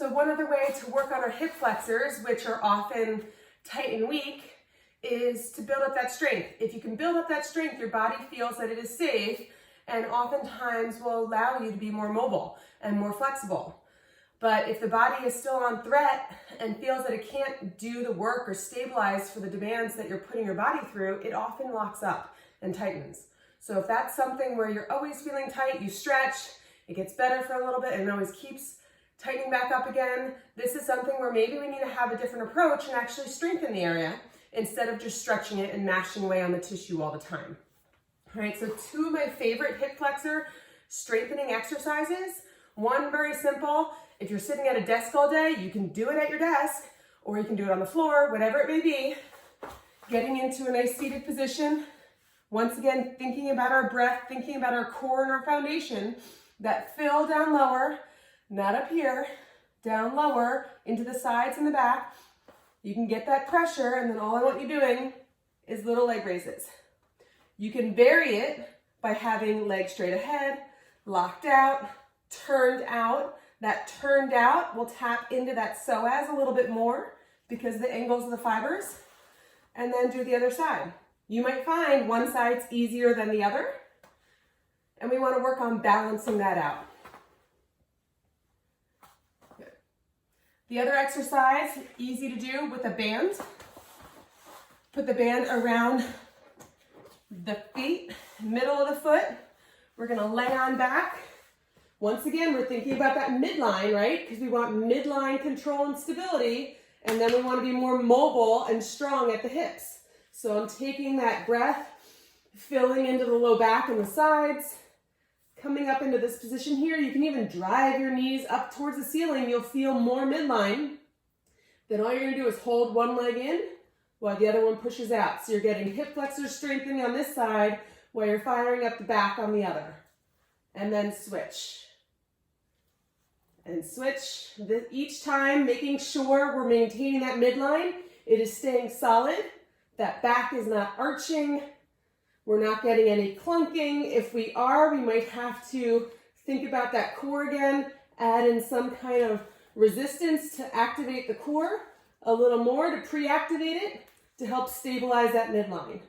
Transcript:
So one other way to work on our hip flexors, which are often tight and weak, is to build up that strength. If you can build up that strength, your body feels that it is safe and oftentimes will allow you to be more mobile and more flexible. But if the body is still on threat and feels that it can't do the work or stabilize for the demands that you're putting your body through, it often locks up and tightens. So if that's something where you're always feeling tight, you stretch, it gets better for a little bit and it always keeps tightening back up again, this is something where maybe we need to have a different approach and actually strengthen the area instead of just stretching it and mashing away on the tissue all the time. All right, so two of my favorite hip flexor strengthening exercises. One, very simple. If you're sitting at a desk all day, you can do it at your desk, or you can do it on the floor, whatever it may be. Getting into a nice seated position. Once again, thinking about our breath, thinking about our core and our foundation. That fill down lower, not up here, down lower, into the sides and the back. You can get that pressure, and then all I want you doing is little leg raises. You can vary it by having legs straight ahead, locked out, turned out. That turned out will tap into that psoas a little bit more because of the angles of the fibers, and then do the other side. You might find one side's easier than the other, and we want to work on balancing that out. Good. The other exercise, easy to do with a band. Put the band around the feet, middle of the foot. We're going to lay on back. Once again, we're thinking about that midline, right? Because we want midline control and stability, and then we want to be more mobile and strong at the hips. So I'm taking that breath, filling into the low back and the sides, coming up into this position here. You can even drive your knees up towards the ceiling. You'll feel more midline. Then all you're going to do is hold one leg in while the other one pushes out. So you're getting hip flexors strengthening on this side while you're firing up the back on the other. And then switch. And switch. Each time making sure we're maintaining that midline. It is staying solid. That back is not arching. We're not getting any clunking. If we are, we might have to think about that core again. Add in some kind of resistance to activate the core a little more, to pre-activate it, to help stabilize that midline.